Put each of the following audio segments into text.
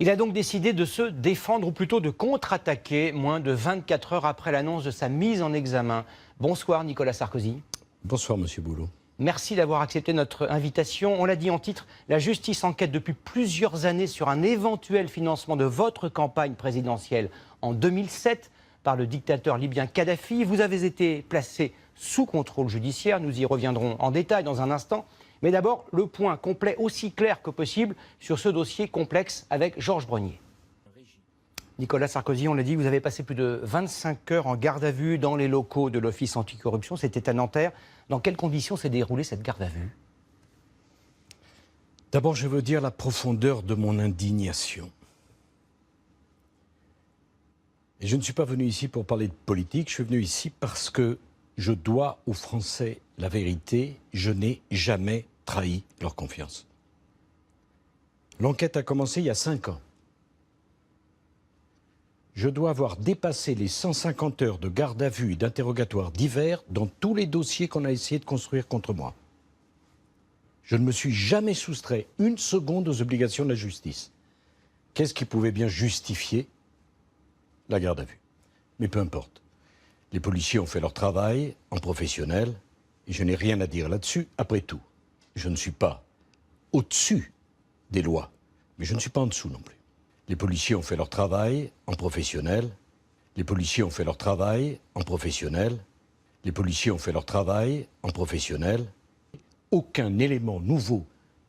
Il a donc décidé de se défendre, ou plutôt de contre-attaquer, moins de 24 heures après l'annonce de sa mise en examen. Bonsoir Nicolas Sarkozy. Bonsoir Monsieur Boulot. Merci d'avoir accepté notre invitation. On l'a dit en titre, la justice enquête depuis plusieurs années sur un éventuel financement de votre campagne présidentielle en 2007 par le dictateur libyen Kadhafi. Vous avez été placé sous contrôle judiciaire, nous y reviendrons en détail dans un instant. Mais d'abord, le point complet aussi clair que possible sur ce dossier complexe avec Georges Brenier. Nicolas Sarkozy, on l'a dit, vous avez passé plus de 25 heures en garde à vue dans les locaux de l'Office anticorruption. C'était à Nanterre. Dans quelles conditions s'est déroulée cette garde à vue? D'abord, je veux dire la profondeur de mon indignation. Et je ne suis pas venu ici pour parler de politique, je suis venu ici parce que je dois aux Français la vérité. Je n'ai jamais trahi leur confiance. L'enquête a commencé il y a 5 ans. Je dois avoir dépassé les 150 heures de garde à vue et d'interrogatoire divers dans tous les dossiers qu'on a essayé de construire contre moi. Je ne me suis jamais soustrait une seconde aux obligations de la justice. Qu'est-ce qui pouvait bien justifier la garde à vue? Mais peu importe. Les policiers ont fait leur travail en professionnel et je n'ai rien à dire là-dessus. Après tout, je ne suis pas au-dessus des lois, mais je ne suis pas en dessous non plus. Les policiers ont fait leur travail en professionnel. Les policiers ont fait leur travail en professionnel. Les policiers ont fait leur travail en professionnel. Aucun élément nouveau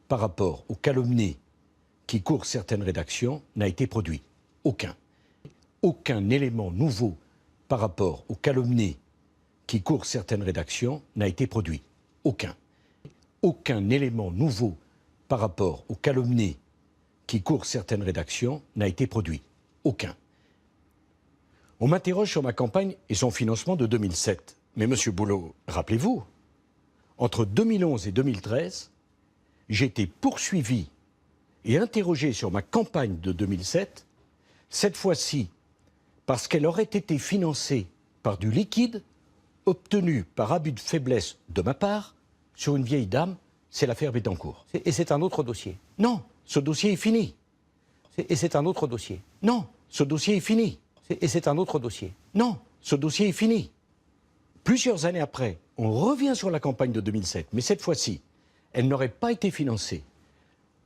par rapport aux calomnies qui courent certaines rédactions n'a été produit. Aucun. Aucun élément nouveau par rapport aux calomnies qui courent certaines rédactions n'a été produit. Aucun. Aucun élément nouveau par rapport aux calomnies qui courent certaines rédactions n'a été produit. Aucun. On m'interroge sur ma campagne et son financement de 2007. Mais Monsieur Boulot, rappelez-vous, entre 2011 et 2013, j'ai été poursuivi et interrogé sur ma campagne de 2007, cette fois-ci parce qu'elle aurait été financée par du liquide obtenu par abus de faiblesse de ma part sur une vieille dame, c'est l'affaire Bettencourt. Et c'est un autre dossier? Non, ce dossier est fini. Et c'est un autre dossier? Non, ce dossier est fini. Et c'est un autre dossier? Non, ce dossier est fini. Plusieurs années après, on revient sur la campagne de 2007, mais cette fois-ci, elle n'aurait pas été financée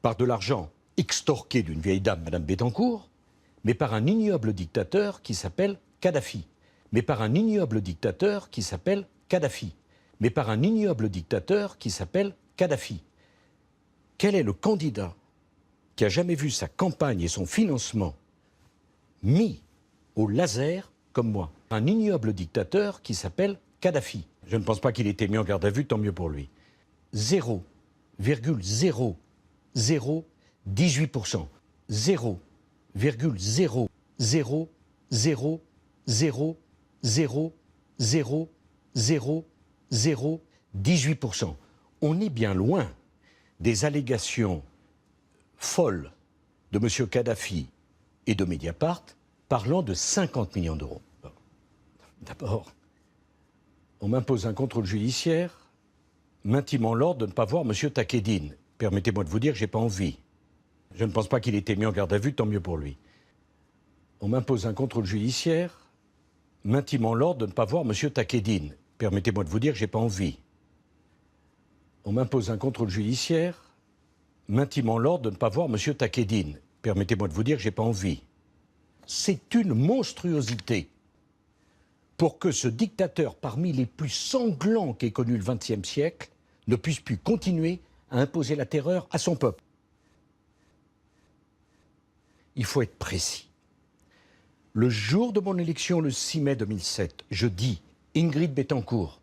par de l'argent extorqué d'une vieille dame, Madame Bettencourt, mais par un ignoble dictateur qui s'appelle Kadhafi. Mais par un ignoble dictateur qui s'appelle Kadhafi. Mais par un ignoble dictateur qui s'appelle Kadhafi. Quel est le candidat qui a jamais vu sa campagne et son financement mis au laser comme moi? Un ignoble dictateur qui s'appelle Kadhafi. Je ne pense pas qu'il ait été mis en garde à vue, tant mieux pour lui. 0,0018%. 0,000000018%. On est bien loin des allégations folles de M. Kadhafi et de Mediapart parlant de 50 millions d'euros. D'abord, on m'impose un contrôle judiciaire, m'intimant l'ordre de ne pas voir M. Takedine. Permettez-moi de vous dire que je n'ai pas envie. Je ne pense pas qu'il ait été mis en garde à vue, tant mieux pour lui. On m'impose un contrôle judiciaire, m'intimant l'ordre de ne pas voir M. Takedine. Permettez-moi de vous dire que je n'ai pas envie. On m'impose un contrôle judiciaire, m'intimant l'ordre de ne pas voir M. Takedine. Permettez-moi de vous dire que je n'ai pas envie. C'est une monstruosité pour que ce dictateur, parmi les plus sanglants qu'ait connu le XXe siècle, ne puisse plus continuer à imposer la terreur à son peuple. Il faut être précis. Le jour de mon élection, le 6 mai 2007, je dis, Ingrid Bettencourt,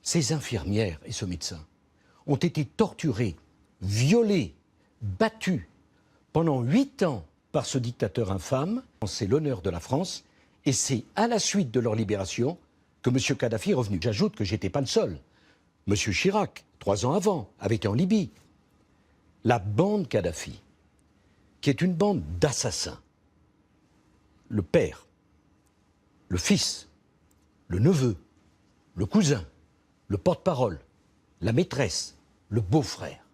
ces infirmières et ce médecin ont été torturés, violés, battus pendant 8 ans par ce dictateur infâme. C'est l'honneur de la France et c'est à la suite de leur libération que M. Kadhafi est revenu. J'ajoute que je n'étais pas le seul. M. Chirac, 3 ans avant, avait été en Libye. La bande Kadhafi, qui est une bande d'assassins, le père, le fils, le neveu, le cousin, le porte-parole, la maîtresse, le beau-frère,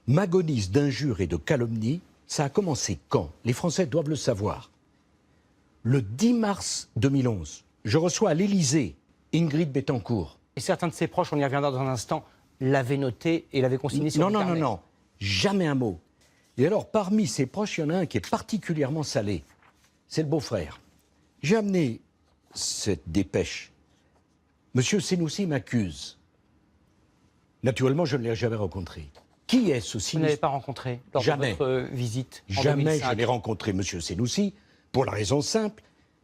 m'agonise d'injures et de calomnies Ça a commencé quand? Les Français doivent le savoir. Le 10 mars 2011, je reçois à l'Élysée Ingrid Betancourt. Et certains de ses proches, on y reviendra dans un instant, l'avaient noté et l'avaient consigné sur le carnet. Non, jamais un mot. Et alors, parmi ses proches, il y en a un qui est particulièrement salé. C'est le beau-frère. J'ai amené cette dépêche. Monsieur Senoussi m'accuse. Naturellement, je ne l'ai jamais rencontré. Qui est ce sinistre? Vous ne l'avez pas rencontré lors de votre visite en Jamais 2005. je n'ai rencontré monsieur Senoussi, pour la raison simple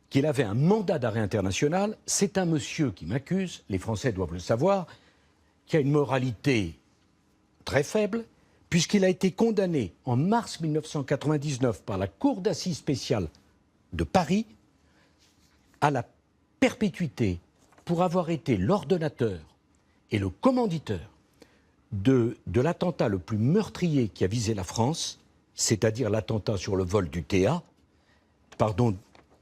qu'il avait un mandat d'arrêt international. C'est un monsieur qui m'accuse, les Français doivent le savoir, qui a une moralité très faible, puisqu'il a été condamné en mars 1999 par la Cour d'assises spéciale de Paris à la perpétuité pour avoir été l'ordonnateur et le commanditeur de l'attentat le plus meurtrier qui a visé la France, c'est-à-dire l'attentat sur le vol du TA, pardon,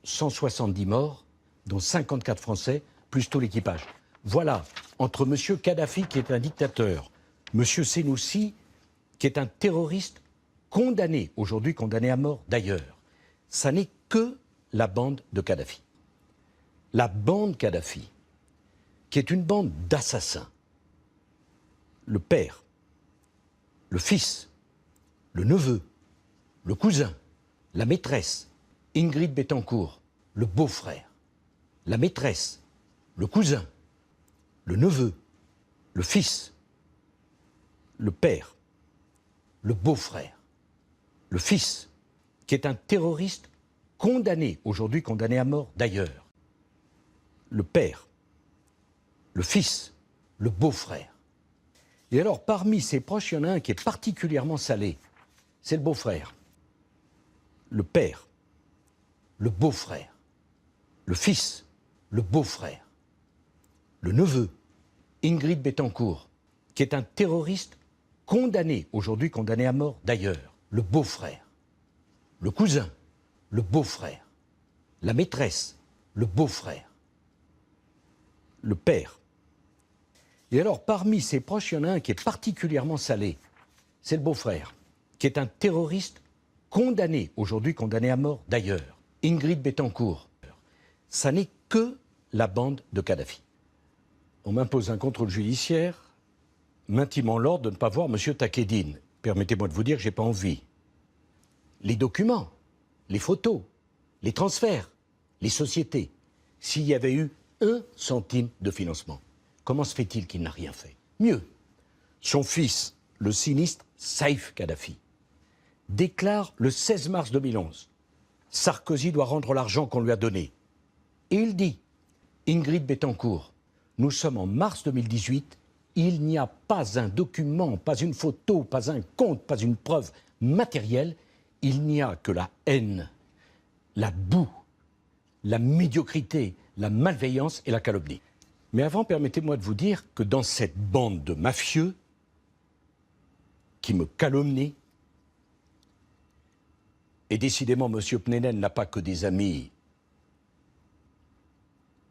170 morts, dont 54 Français, plus tout l'équipage. Voilà, entre M. Kadhafi, qui est un dictateur, M. Senoussi, qui est un terroriste condamné, aujourd'hui condamné à mort d'ailleurs, ça n'est que la bande de Kadhafi. La bande Kadhafi, qui est une bande d'assassins. Le père, le fils, le neveu, le cousin, la maîtresse, Ingrid Betancourt, le beau-frère, la maîtresse, le cousin, le neveu, le fils, le père, le beau-frère, le fils, qui est un terroriste condamné, aujourd'hui condamné à mort d'ailleurs. Le père, le fils, le beau-frère. Et alors, parmi ses proches, il y en a un qui est particulièrement salé. C'est le beau-frère, le père, le beau-frère, le fils, le beau-frère, le neveu, Ingrid Betancourt, qui est un terroriste condamné, aujourd'hui condamné à mort d'ailleurs. Le beau-frère, le cousin, le beau-frère, la maîtresse, le beau-frère, le père. Et alors, parmi ses proches, il y en a un qui est particulièrement salé. C'est le beau-frère, qui est un terroriste condamné, aujourd'hui condamné à mort d'ailleurs. Ingrid Betancourt. Ça n'est que la bande de Kadhafi. On m'impose un contrôle judiciaire, m'intimant l'ordre de ne pas voir M. Takedine. Permettez-moi de vous dire que je n'ai pas envie. Les documents, les photos, les transferts, les sociétés, s'il y avait eu 1 centime de financement. Comment se fait-il qu'il n'a rien fait? Mieux, son fils, le sinistre Saïf Kadhafi, déclare le 16 mars 2011 « Sarkozy doit rendre l'argent qu'on lui a donné ». Et il dit « Ingrid Betancourt, nous sommes en mars 2018, il n'y a pas un document, pas une photo, pas un compte, pas une preuve matérielle, il n'y a que la haine, la boue, la médiocrité, la malveillance et la calomnie ». Mais avant, permettez-moi de vous dire que dans cette bande de mafieux qui me calomnient, et décidément, M. Pnenen n'a pas que des amis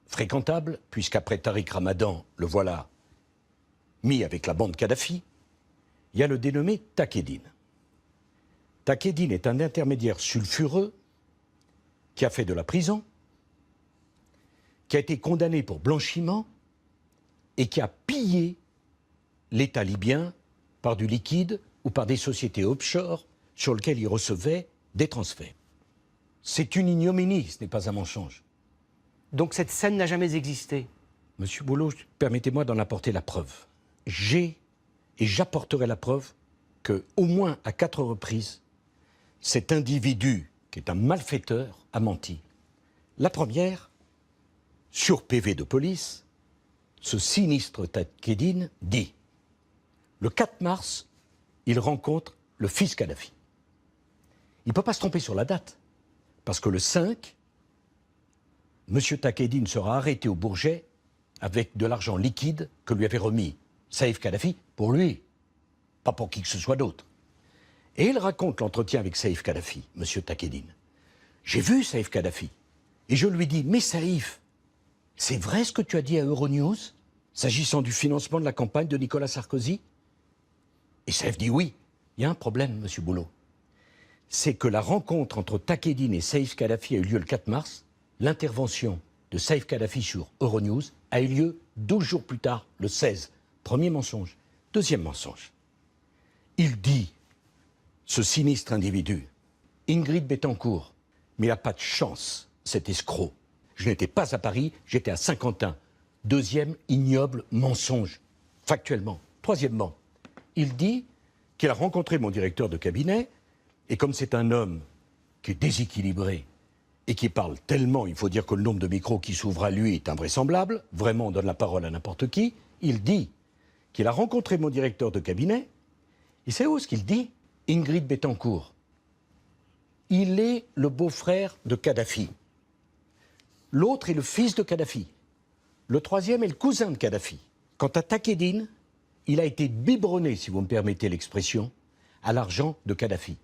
fréquentables, puisqu'après Tariq Ramadan, le voilà mis avec la bande Kadhafi, il y a le dénommé Takedine. Takedine est un intermédiaire sulfureux qui a fait de la prison, qui a été condamné pour blanchiment et qui a pillé l'État libyen par du liquide ou par des sociétés offshore sur lesquelles il recevait des transferts. C'est une ignominie, ce n'est pas un mensonge. Donc cette scène n'a jamais existé? Monsieur Boulot, permettez-moi d'en apporter la preuve. J'ai et j'apporterai la preuve que, au moins à 4 reprises, cet individu, qui est un malfaiteur, a menti. La première, sur PV de police, ce sinistre Takedine dit « Le 4 mars, il rencontre le fils Kadhafi. » Il ne peut pas se tromper sur la date, parce que le 5, M. Takedine sera arrêté au Bourget avec de l'argent liquide que lui avait remis Saïf Kadhafi pour lui, pas pour qui que ce soit d'autre. Et il raconte l'entretien avec Saïf Kadhafi, M. Takedine. J'ai vu Saïf Kadhafi, et je lui dis « Mais Saïf, c'est vrai ce que tu as dit à Euronews, s'agissant du financement de la campagne de Nicolas Sarkozy ?» Et Saïf dit « Oui, il y a un problème, M. Boulot. c'est que la rencontre entre Takedine et Saïf Kadhafi a eu lieu le 4 mars. L'intervention de Saïf Kadhafi sur Euronews a eu lieu 12 jours plus tard, le 16. Premier mensonge. Deuxième mensonge. Il dit, ce sinistre individu, Ingrid Betancourt, mais il n'a pas de chance, cet escroc. Je n'étais pas à Paris, j'étais à Saint-Quentin. Deuxième ignoble mensonge, factuellement. Troisièmement, il dit qu'il a rencontré mon directeur de cabinet, et comme c'est un homme qui est déséquilibré et qui parle tellement, il faut dire que le nombre de micros qui s'ouvrent à lui est invraisemblable, vraiment on donne la parole à n'importe qui, il dit qu'il a rencontré mon directeur de cabinet, et c'est où ce qu'il dit? Ingrid Betancourt. Il est le beau-frère de Kadhafi. L'autre est le fils de Kadhafi. Le troisième est le cousin de Kadhafi. Quant à Takedine, il a été biberonné, si vous me permettez l'expression, à l'argent de Kadhafi.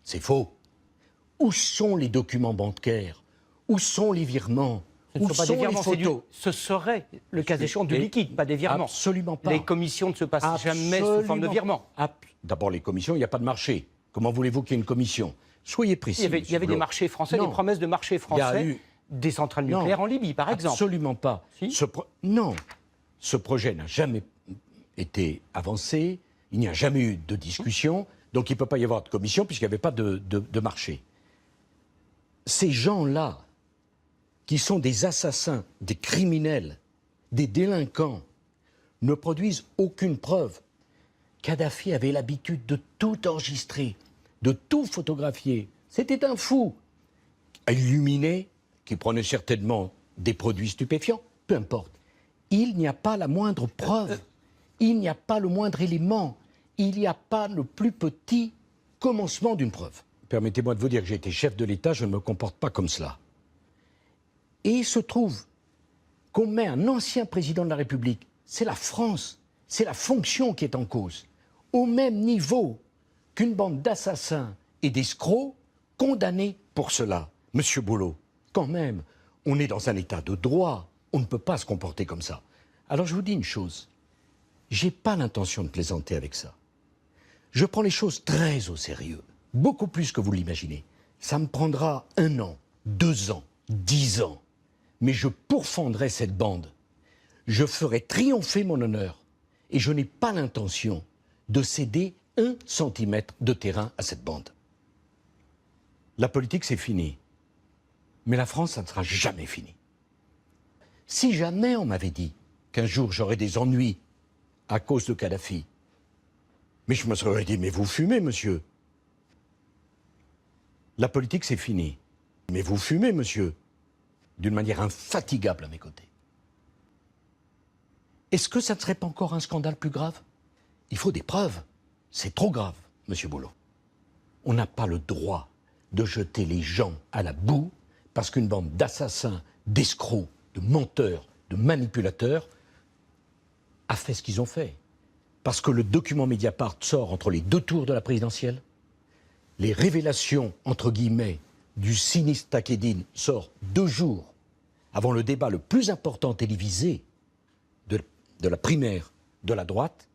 C'est faux. Où sont les documents bancaires? Où sont les virements? Ce ne Où sont pas sont des virements, les photos? ce serait, le cas échéant, du liquide, pas des virements. Absolument pas. Les commissions ne se passent jamais sous forme de virement. D'abord, les commissions, il n'y a pas de marché. Comment voulez-vous qu'il y ait une commission? Soyez précis. Il y avait des marchés français, des promesses de marchés français, des centrales nucléaires en Libye, par exemple. Absolument pas. Si. Non. Ce projet n'a jamais été avancé, il n'y a jamais eu de discussion, donc il ne peut pas y avoir de commission puisqu'il n'y avait pas de marché. Ces gens-là, qui sont des assassins, des criminels, des délinquants, ne produisent aucune preuve. Kadhafi avait l'habitude de tout enregistrer, de tout photographier. C'était un fou. Illuminé, qui prenait certainement des produits stupéfiants, peu importe. Il n'y a pas la moindre preuve, il n'y a pas le moindre élément, il n'y a pas le plus petit commencement d'une preuve. Permettez-moi de vous dire que j'ai été chef de l'État, je ne me comporte pas comme cela. Et il se trouve qu'on met un ancien président de la République, c'est la France, c'est la fonction qui est en cause, au même niveau qu'une bande d'assassins et d'escrocs condamnés pour cela. Monsieur Boulot, quand même, on est dans un état de droit, on ne peut pas se comporter comme ça. Alors je vous dis une chose, j'ai pas l'intention de plaisanter avec ça. Je prends les choses très au sérieux, beaucoup plus que vous l'imaginez. Ça me prendra 1 an, 2 ans, 10 ans, mais je pourfendrai cette bande. Je ferai triompher mon honneur et je n'ai pas l'intention de céder 1 centimètre de terrain à cette bande. La politique, c'est fini. Mais la France, ça ne sera jamais fini. Si jamais on m'avait dit qu'un jour j'aurais des ennuis à cause de Kadhafi, mais je me serais dit, mais vous fumez, monsieur. La politique, c'est fini. Mais vous fumez, monsieur. D'une manière infatigable à mes côtés. Est-ce que ça ne serait pas encore un scandale plus grave? Il faut des preuves. C'est trop grave, monsieur Boulot. On n'a pas le droit de jeter les gens à la boue parce qu'une bande d'assassins, d'escrocs, de menteurs, de manipulateurs a fait ce qu'ils ont fait. Parce que le document Mediapart sort entre les 2 tours de la présidentielle, les révélations, entre guillemets, du sinistre Takedine sortent 2 jours avant le débat le plus important télévisé de la primaire de la droite.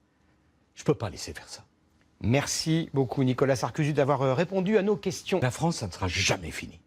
Je ne peux pas laisser faire ça. Merci beaucoup Nicolas Sarkozy d'avoir répondu à nos questions. La France, ça ne sera jamais fini.